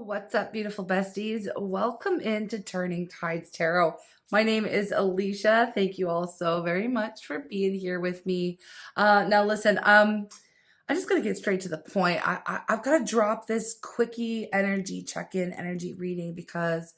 What's up, beautiful besties? Welcome into Turning Tides Tarot. My name is Alicia. Thank you all so very much for being here with me. Now, listen, I'm just gonna get straight to the point. I've got to drop this quickie energy check-in, energy reading because,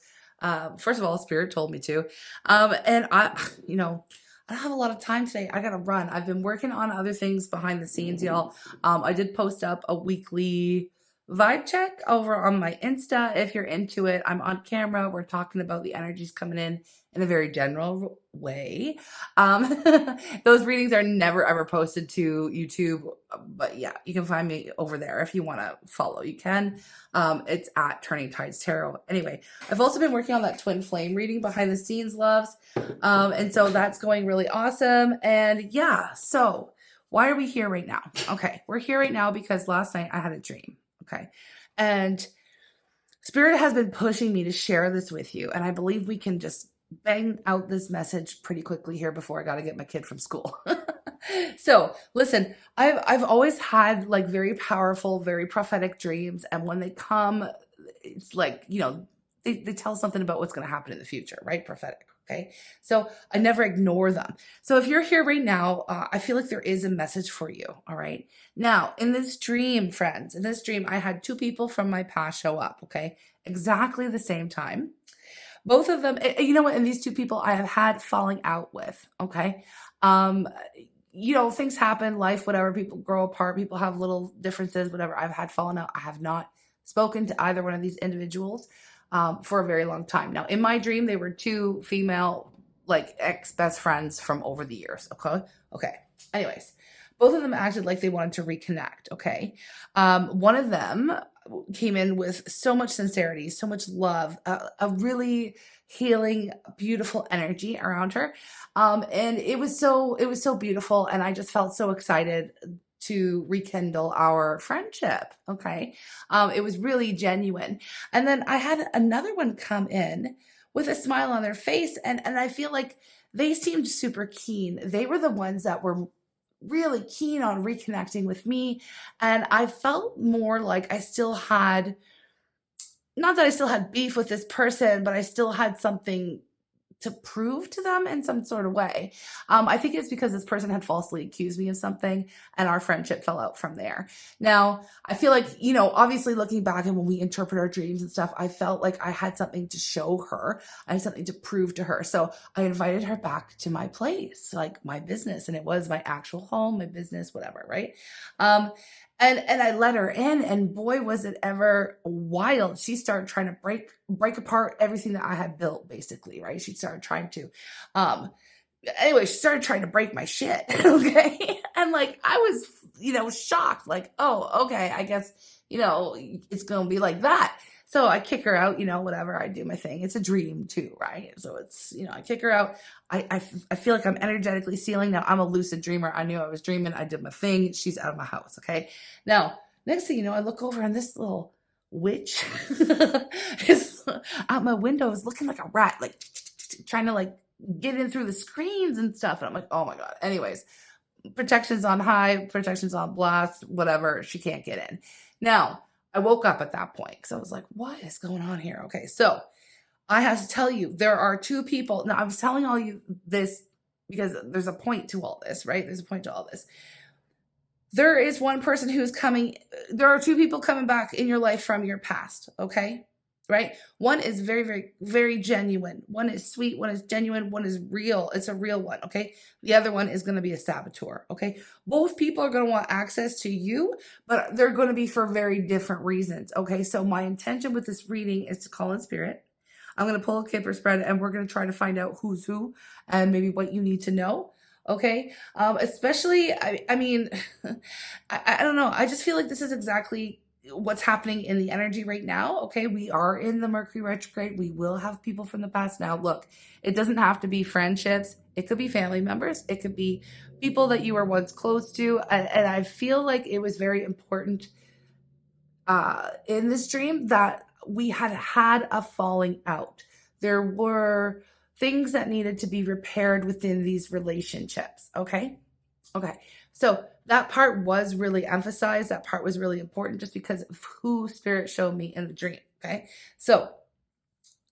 first of all, Spirit told me to, and I don't have a lot of time today. I gotta run. I've been working on other things behind the scenes, y'all. I did post up a weekly vibe check over on my Insta. If you're into it, I'm on camera. We're talking about the energies coming in a very general way. Um, those readings are never ever posted to YouTube, but yeah, you can find me over there if you want to follow. You can. It's at Turning Tides Tarot. Anyway, I've also been working on that twin flame reading behind the scenes, loves. And so that's going really awesome. And yeah, so why are we here right now? Okay, we're here right now because last night I had a dream. Okay. And Spirit has been pushing me to share this with you. And I believe we can just bang out this message pretty quickly here before I got to get my kid from school. So listen, I've always had like very powerful, very prophetic dreams. And when they come, it's like, they tell something about what's going to happen in the future, right? Prophetic. Okay. So I never ignore them. So if you're here right now, I feel like there is a message for you. All right. Now, in this dream, friends, in this dream, I had two people from my past show up. Okay. Exactly the same time. Both of them, you know what? And these two people I have had falling out with. Okay. Things happen, life, whatever. People grow apart. People have little differences, whatever. I've had fallen out. I have not spoken to either one of these individuals for a very long time. Now, in my dream, they were two female, like ex-best friends from over the years. Okay. Anyways, both of them acted like they wanted to reconnect. Okay. One of them came in with so much sincerity, so much love, a really healing, beautiful energy around her. And it was so beautiful. And I just felt so excited to rekindle our friendship. Okay. It was really genuine. And then I had another one come in with a smile on their face. And I feel like they seemed super keen. They were the ones that were really keen on reconnecting with me. And I felt more like I still had, not that I still had beef with this person, but I still had something to prove to them in some sort of way. I think it's because this person had falsely accused me of something and our friendship fell out from there. Now, I feel like, obviously looking back and when we interpret our dreams and stuff, I felt like I had something to show her. I had something to prove to her. So I invited her back to my place, like my business. And it was my actual home, my business, whatever, right? And I let her in, and boy, was it ever wild. She started trying to break apart everything that I had built, basically, right? She started trying to, anyway, she started trying to break my shit, okay? And like, I was, shocked, like, oh, okay, I guess, it's gonna be like that. So I kick her out, whatever, I do my thing. It's a dream too, right? So it's, I kick her out. I feel like I'm energetically sealing. Now I'm a lucid dreamer. I knew I was dreaming. I did my thing. She's out of my house. Okay. Now, next thing you know, I look over and this little witch is out my window is looking like a rat, like trying to like get in through the screens and stuff. And I'm like, oh my God. Anyways, protection's on high, protection's on blast, whatever. She can't get in. Now, I woke up at that point because I was like, what is going on here? Okay, so I have to tell you, there are two people. Now, I'm telling all you this because there's a point to all this, right? There's a point to all this. There is one person who's coming. There are two people coming back in your life from your past, okay? Right? One is very, very, very genuine. One is sweet. One is genuine. One is real. It's a real one, okay? The other one is going to be a saboteur, okay? Both people are going to want access to you, but they're going to be for very different reasons, okay? So my intention with this reading is to call in spirit. I'm going to pull a Kipper spread, and we're going to try to find out who's who and maybe what you need to know, okay? Especially, I mean, I don't know. I just feel like this is exactly what's happening in the energy right now. Okay. We are in the Mercury retrograde. We will have people from the past. Now, look, it doesn't have to be friendships. It could be family members. It could be people that you were once close to. And I feel like it was very important in this dream that we had a falling out. There were things that needed to be repaired within these relationships. Okay. Okay. So that part was really emphasized. That part was really important just because of who Spirit showed me in the dream. Okay. So,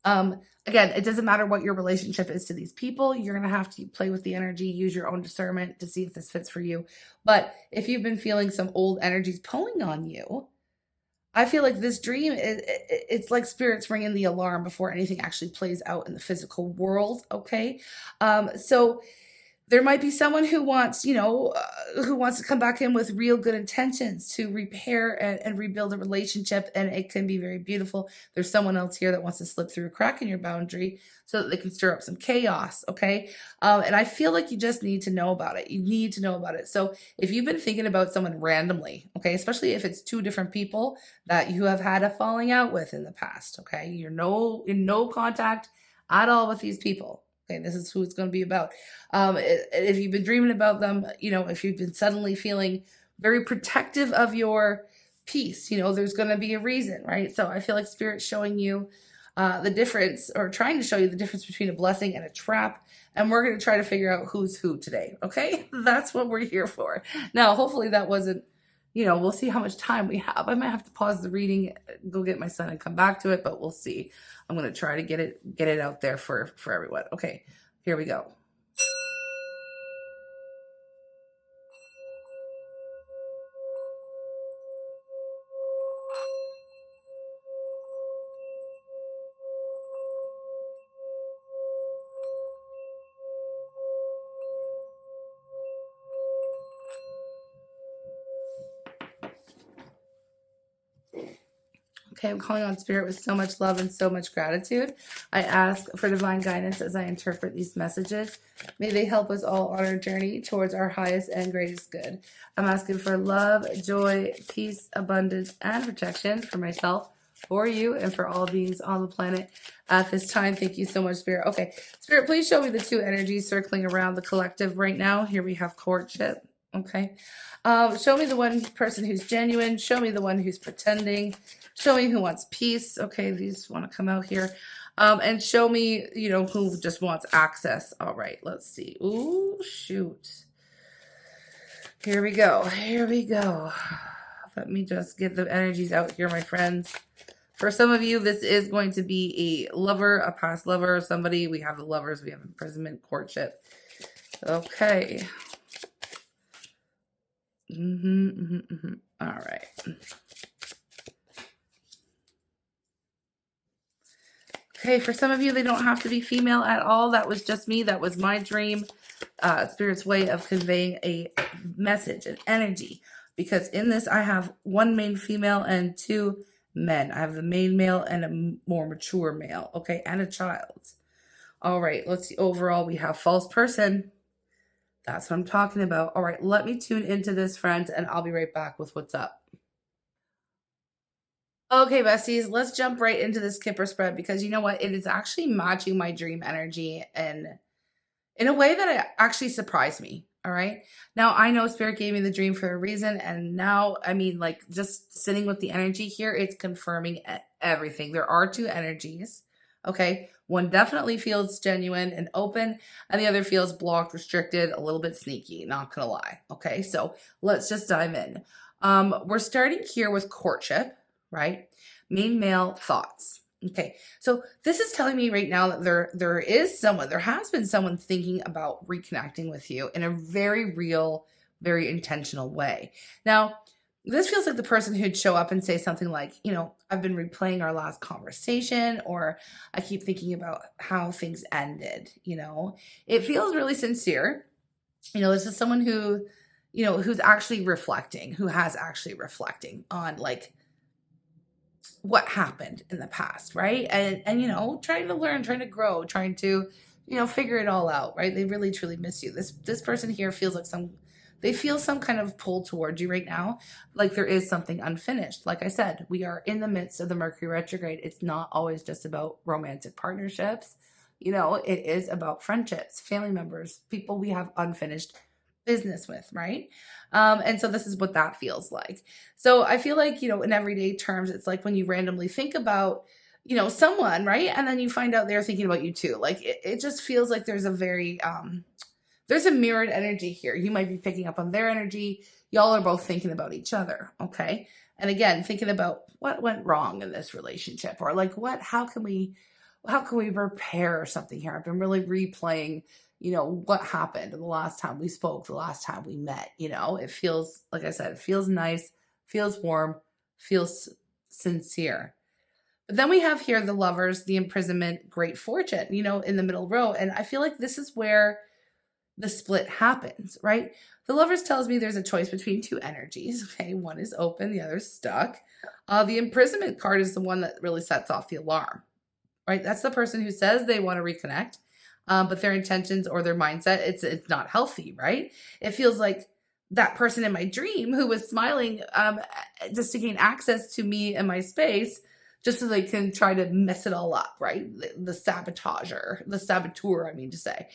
again, it doesn't matter what your relationship is to these people. You're going to have to play with the energy, use your own discernment to see if this fits for you. But if you've been feeling some old energies pulling on you, I feel like this dream, it's like spirits ringing the alarm before anything actually plays out in the physical world. Okay. So there might be someone who wants, who wants to come back in with real good intentions to repair and rebuild a relationship, and it can be very beautiful. There's someone else here that wants to slip through a crack in your boundary so that they can stir up some chaos. Okay. And I feel like you just need to know about it. You need to know about it. So if you've been thinking about someone randomly, okay, especially if it's two different people that you have had a falling out with in the past, okay, you're in no contact at all with these people. Okay, this is who it's going to be about. If you've been dreaming about them, if you've been suddenly feeling very protective of your peace, there's going to be a reason, right? So I feel like Spirit's showing you the difference, or trying to show you the difference between a blessing and a trap. And we're going to try to figure out who's who today. Okay, that's what we're here for. Now, hopefully that wasn't, we'll see how much time we have. I might have to pause the reading, go get my son and come back to it, but we'll see. I'm going to try to get it out there for everyone. Okay, here we go. Okay, I'm calling on Spirit with so much love and so much gratitude. I ask for divine guidance as I interpret these messages. May they help us all on our journey towards our highest and greatest good. I'm asking for love, joy, peace, abundance, and protection for myself, for you, and for all beings on the planet at this time. Thank you so much, Spirit. Okay, Spirit, please show me the two energies circling around the collective right now. Here we have courtship. Okay. Show me the one person who's genuine. Show me the one who's pretending. Show me who wants peace. Okay, these want to come out here. And show me, who just wants access. All right, let's see. Ooh, shoot. Here we go. Here we go. Let me just get the energies out here, my friends. For some of you, this is going to be a lover, a past lover, somebody. We have the lovers. We have imprisonment, courtship. Okay. All right. Okay, for some of you, they don't have to be female at all. That was just me. That was my dream. Spirit's way of conveying a message, an energy. Because in this, I have one main female and two men. I have the main male and a more mature male. Okay, and a child. All right, let's see. Overall, we have false person. That's what I'm talking about. All right, let me tune into this, friends, and I'll be right back with what's up. Okay, besties, let's jump right into this Kipper spread, because you know what? It is actually matching my dream energy and in a way that it actually surprised me. All right. Now, I know Spirit gave me the dream for a reason. And now, like just sitting with the energy here, it's confirming everything. There are two energies. Okay. One definitely feels genuine and open, and the other feels blocked, restricted, a little bit sneaky, not gonna lie. Okay. So let's just dive in. We're starting here with courtship, right? Main male thoughts. Okay, so this is telling me right now that there has been someone thinking about reconnecting with you in a very real, very intentional way. Now, this feels like the person who'd show up and say something like, I've been replaying our last conversation, or I keep thinking about how things ended. It feels really sincere. This is someone who, who's actually reflecting, who has actually reflecting on like what happened in the past, right? And trying to learn, trying to grow, trying to, figure it all out, right? They really truly miss you. This person here feels like they feel some kind of pull towards you right now, like there is something unfinished. Like I said, we are in the midst of the Mercury retrograde. It's not always just about romantic partnerships. It is about friendships, family members, people we have unfinished business with, right? And so this is what that feels like. So I feel like, in everyday terms, it's like when you randomly think about, someone, right? And then you find out they're thinking about you too. Like it just feels like there's a very, there's a mirrored energy here. You might be picking up on their energy. Y'all are both thinking about each other. Okay. And again, thinking about what went wrong in this relationship, or like how can we repair something here? I've been really replaying, what happened the last time we spoke, the last time we met. It feels, like I said, it feels nice, feels warm, feels sincere. But then we have here the lovers, the imprisonment, great fortune, in the middle row. And I feel like this is where the split happens, right? The lovers tells me there's a choice between two energies. Okay. One is open, the other is stuck. The imprisonment card is the one that really sets off the alarm, right? That's the person who says they want to reconnect, but their intentions or their mindset, it's not healthy, right? It feels like that person in my dream who was smiling just to gain access to me and my space, just so they can try to mess it all up, right? The saboteur, I mean to say.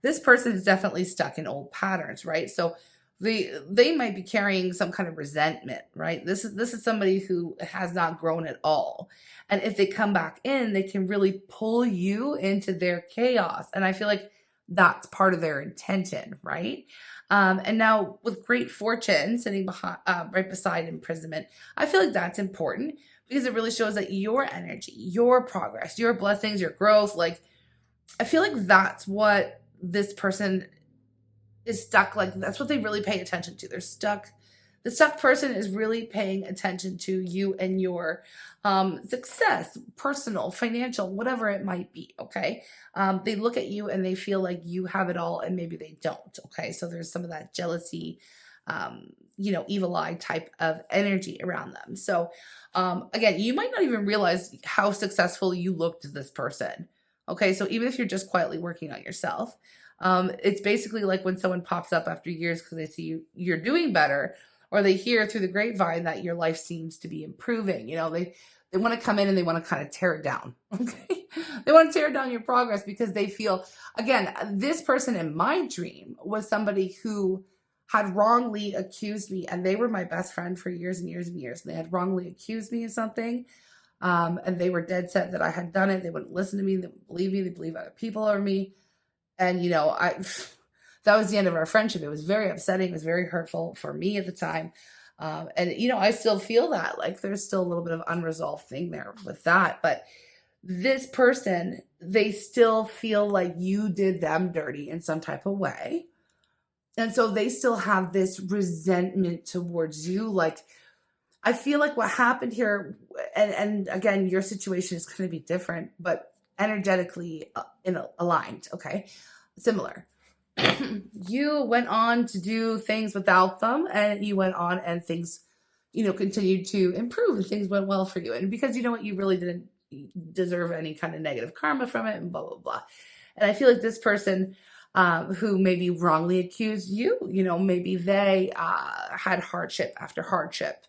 This person is definitely stuck in old patterns, right? So they might be carrying some kind of resentment, right? This is somebody who has not grown at all. And if they come back in, they can really pull you into their chaos. And I feel like that's part of their intention, right? And now with great fortune sitting behind, right beside imprisonment, I feel like that's important because it really shows that your energy, your progress, your blessings, your growth, like I feel like that's what this person is stuck. Like that's what they really pay attention to. They're stuck. The stuck person is really paying attention to you and your success, personal, financial, whatever it might be. Okay. They look at you and they feel like you have it all and maybe they don't. Okay. So there's some of that jealousy, evil eye type of energy around them. So again, you might not even realize how successful you look to this person. Okay. So even if you're just quietly working on yourself, it's basically like when someone pops up after years because they see you're doing better, or they hear through the grapevine that your life seems to be improving. They want to come in and they want to kind of tear it down. Okay. They want to tear down your progress because they feel, again, this person in my dream was somebody who had wrongly accused me, and they were my best friend for years and years and years. And they had wrongly accused me of something. And they were dead set that I had done it. They wouldn't listen to me. They wouldn't believe me. They believe other people over me. And, that was the end of our friendship. It was very upsetting. It was very hurtful for me at the time. And I still feel that like there's still a little bit of unresolved thing there with that. But this person, they still feel like you did them dirty in some type of way. And so they still have this resentment towards you. Like, I feel like what happened here, and again, your situation is going to be different, but energetically aligned, okay? Similar. You went on to do things without them, and you went on and things, continued to improve and things went well for you. And because you really didn't deserve any kind of negative karma from it and blah, blah, blah. And I feel like this person who maybe wrongly accused you, maybe they had hardship after hardship,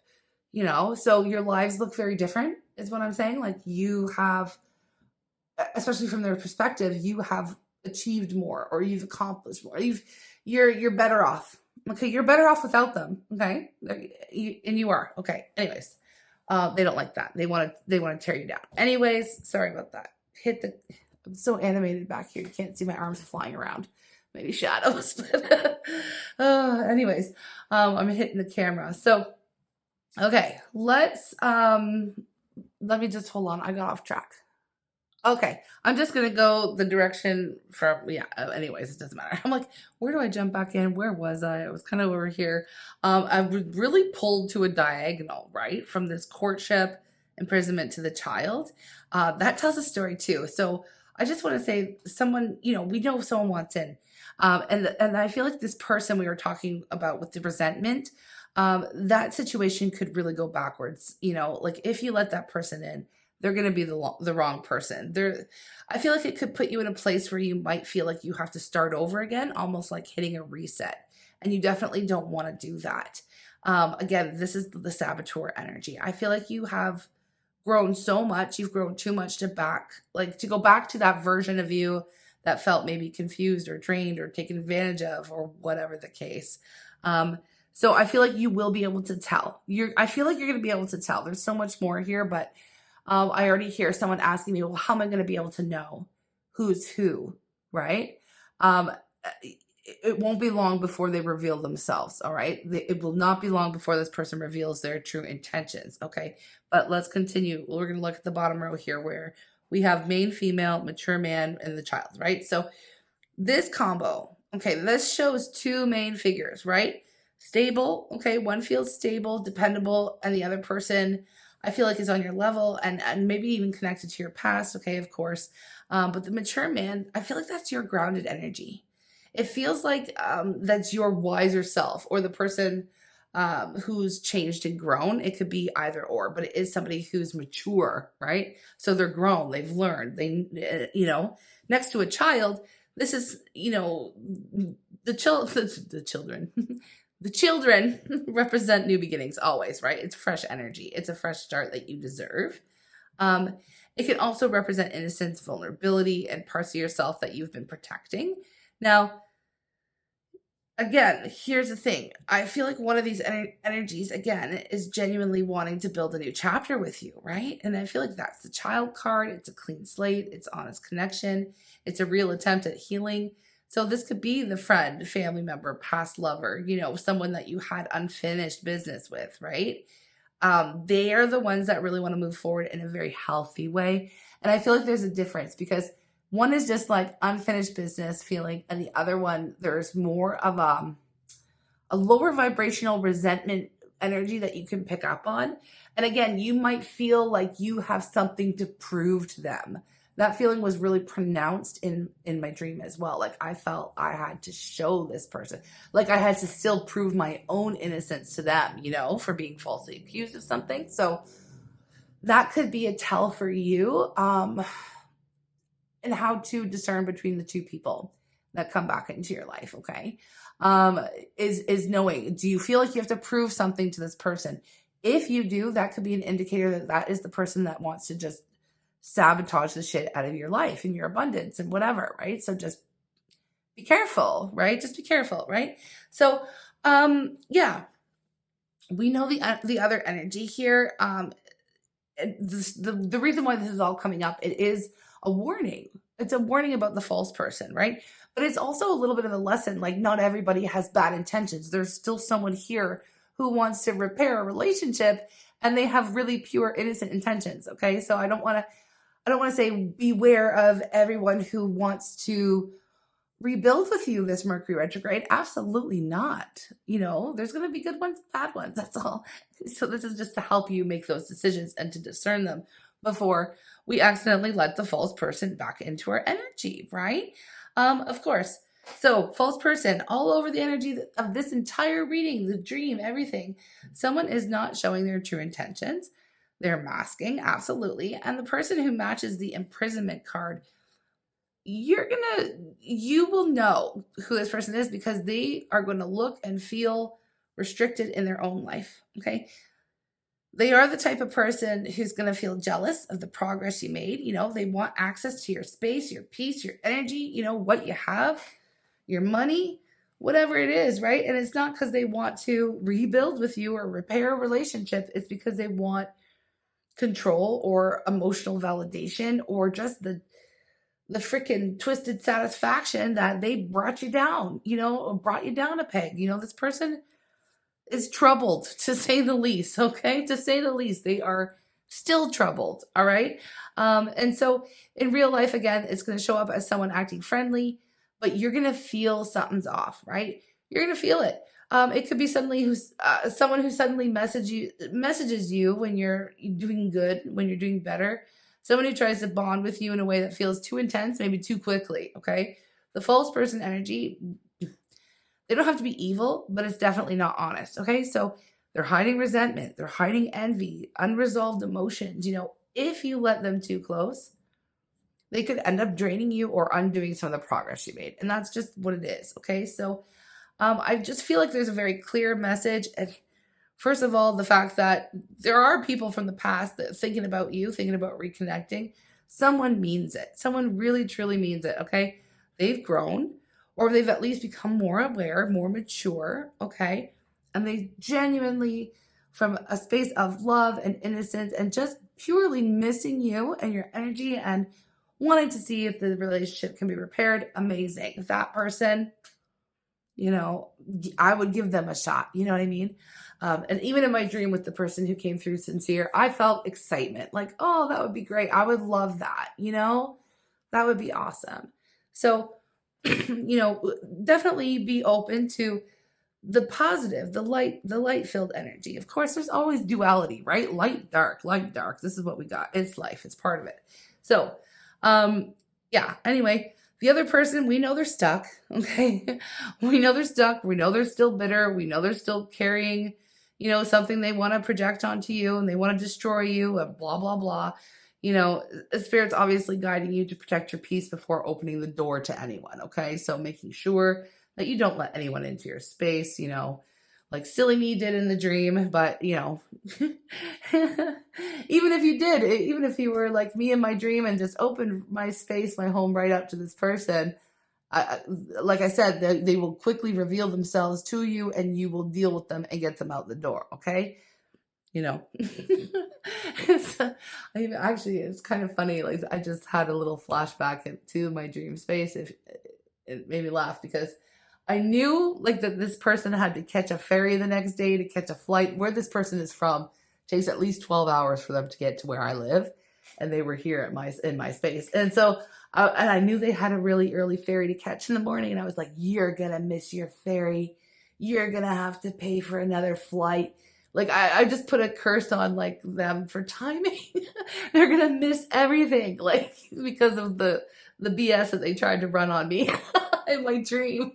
so your lives look very different is what I'm saying. Like you have, especially from their perspective, you have achieved more or you've accomplished more. You're better off. Okay. You're better off without them. Okay. And you are. Okay. Anyways, they don't like that. They want to tear you down. Anyways, sorry about that. I'm so animated back here. You can't see my arms flying around. Maybe shadows, but anyways, I'm hitting the camera. So, okay, let me just hold on. I got off track. Okay, I'm just going to go the direction from, anyways, it doesn't matter. I'm like, where do I jump back in? Where was I? I was kind of over here. I was really pulled to a diagonal, right? From this courtship, imprisonment to the child. That tells a story too. So I just want to say someone, we know someone wants in. And I feel like this person we were talking about with the resentment, that situation could really go backwards. Like if you let that person in, they're going to be the wrong person. I feel like it could put you in a place where you might feel like you have to start over again, almost like hitting a reset. And you definitely don't want to do that. Again, this is the saboteur energy. I feel like you have grown so much. You've grown too much to go back to that version of you that felt maybe confused or drained or taken advantage of or whatever the case. So I feel like you will be able to tell. I feel like you're going to be able to tell. There's so much more here, but I already hear someone asking me, well, how am I going to be able to know who's who, right? it won't be long before they reveal themselves. All right. It will not be long before this person reveals their true intentions. Okay. But let's continue. We're going to look at the bottom row here where we have main female, mature man, and the child, right? So this combo, okay, this shows two main figures, right? Stable, okay, one feels stable, dependable, and the other person I feel like is on your level and maybe even connected to your past, okay, of course. But the mature man, I feel like that's your grounded energy. It feels like that's your wiser self or the person who's changed and grown. It could be either or, but it is somebody who's mature, right? So they're grown, they've learned, next to a child, this is, the children. The children represent new beginnings always, right? It's fresh energy. It's a fresh start that you deserve. It can also represent innocence, vulnerability, and parts of yourself that you've been protecting. Now, again, here's the thing. I feel like one of these energies, again, is genuinely wanting to build a new chapter with you, right? And I feel like that's the child card. It's a clean slate. It's honest connection. It's a real attempt at healing. So this could be the friend, family member, past lover, someone that you had unfinished business with, right? They are the ones that really want to move forward in a very healthy way. And I feel like there's a difference because one is just like unfinished business feeling, and the other one, there's more of a lower vibrational resentment energy that you can pick up on. And again, you might feel like you have something to prove to them. That feeling was really pronounced in my dream as well. Like I felt I had to show this person, like I had to still prove my own innocence to them, for being falsely accused of something. So that could be a tell for you. And how to discern between the two people that come back into your life, okay? Is knowing, do you feel like you have to prove something to this person? If you do, that could be an indicator that that is the person that wants to just sabotage the shit out of your life and your abundance and whatever, right? So just be careful, right? Just be careful, right? So, yeah, we know the other energy here. The reason why this is all coming up, it is a warning. It's a warning about the false person, right? But it's also a little bit of a lesson. Like not everybody has bad intentions. There's still someone here who wants to repair a relationship and they have really pure, innocent intentions. Okay. So I don't want to say beware of everyone who wants to rebuild with you this Mercury retrograde. Absolutely not. There's going to be good ones, bad ones. That's all. So this is just to help you make those decisions and to discern them before we accidentally let the false person back into our energy, right? Of course. So false person, all over the energy of this entire reading, the dream, everything. Someone is not showing their true intentions. They're masking, absolutely. And the person who matches the imprisonment card, you will know who this person is because they are going to look and feel restricted in their own life, okay? They are the type of person who's going to feel jealous of the progress you made. They want access to your space, your peace, your energy, what you have, your money, whatever it is, right? And it's not because they want to rebuild with you or repair a relationship. It's because they want control or emotional validation or just the freaking twisted satisfaction that they brought you down, brought you down a peg. This person is troubled, to say the least, okay? To say the least, they are still troubled, all right? And so in real life, again, it's going to show up as someone acting friendly, but you're going to feel something's off, right? You're going to feel it. It could be someone who suddenly messages you when you're doing good, when you're doing better. Someone who tries to bond with you in a way that feels too intense, maybe too quickly, okay? The false person energy, they don't have to be evil, but it's definitely not honest, okay? So they're hiding resentment. They're hiding envy, unresolved emotions. If you let them too close, they could end up draining you or undoing some of the progress you made. And that's just what it is, okay? So I just feel like there's a very clear message. And first of all, the fact that there are people from the past that thinking about you, thinking about reconnecting. Someone means it. Someone really, truly means it, okay? They've grown, or they've at least become more aware, more mature, okay? And they genuinely, from a space of love and innocence and just purely missing you and your energy and wanting to see if the relationship can be repaired, amazing. That person, you know, I would give them a shot. You know what I mean? And even in my dream with the person who came through sincere, I felt excitement like, oh, that would be great. I would love that. You know, that would be awesome. So, you know, definitely be open to the positive, the light filled energy. Of course, there's always duality, right? Light, dark, light, dark. This is what we got. It's life. It's part of it. So, yeah. Anyway, the other person, we know they're stuck. Okay, we know they're stuck. We know they're still bitter. We know they're still carrying, you know, something they want to project onto you, and they want to destroy you. And blah blah blah. You know, spirit's obviously guiding you to protect your peace before opening the door to anyone. Okay, so making sure that you don't let anyone into your space, you know, like silly me did in the dream. But, you know, even if you did, even if you were like me in my dream and just opened my space, my home right up to this person, like I said, they will quickly reveal themselves to you and you will deal with them and get them out the door. Okay. You know, actually, it's kind of funny. Like I just had a little flashback to my dream space. If it made me laugh because I knew like that this person had to catch a ferry the next day to catch a flight. Where this person is from takes at least 12 hours for them to get to where I live, and they were here at in my space. And so and I knew they had a really early ferry to catch in the morning, and I was like, "You're gonna miss your ferry. You're gonna have to pay for another flight." Like I just put a curse on like them for timing. They're gonna miss everything, like because of the BS that they tried to run on me in my dream.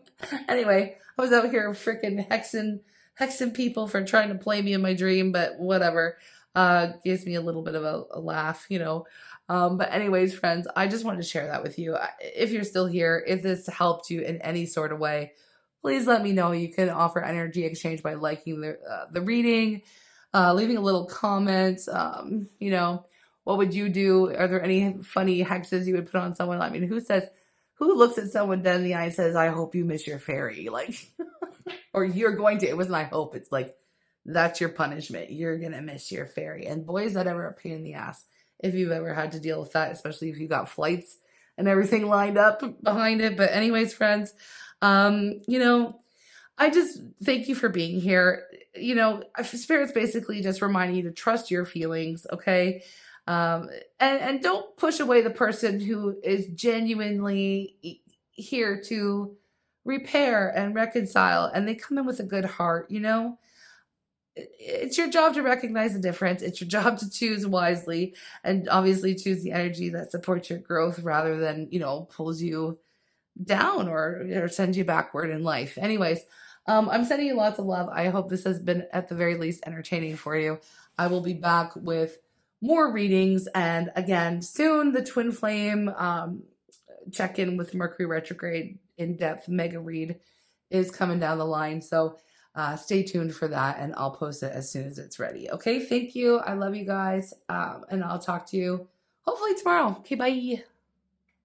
Anyway, I was out here freaking hexing people for trying to play me in my dream, but whatever. Gives me a little bit of a laugh, you know. But anyways, friends, I just wanted to share that with you. If you're still here, if this helped you in any sort of way, please let me know. You can offer energy exchange by liking the reading, leaving a little comment. You know, what would you do? Are there any funny hexes you would put on someone? I mean, who looks at someone dead in the eye and says, "I hope you miss your fairy," like, or you're going to? It wasn't "I hope." It's like that's your punishment. You're gonna miss your fairy. And boy, is that ever a pain in the ass if you've ever had to deal with that, especially if you got flights and everything lined up behind it. But anyways, friends, you know, I just thank you for being here. You know, Spirit's basically just reminding you to trust your feelings, okay? And don't push away the person who is genuinely here to repair and reconcile, and they come in with a good heart, you know? It's your job to recognize the difference. It's your job to choose wisely and obviously choose the energy that supports your growth rather than, you know, pulls you down or send you backward in life. Anyways, I'm sending you lots of love. I hope this has been at the very least entertaining for you. I will be back with more readings, and again soon the twin flame check in with Mercury retrograde in-depth mega read is coming down the line. So stay tuned for that, and I'll post it as soon as it's ready. Okay, thank you. I love you guys, and I'll talk to you hopefully tomorrow. Okay, bye.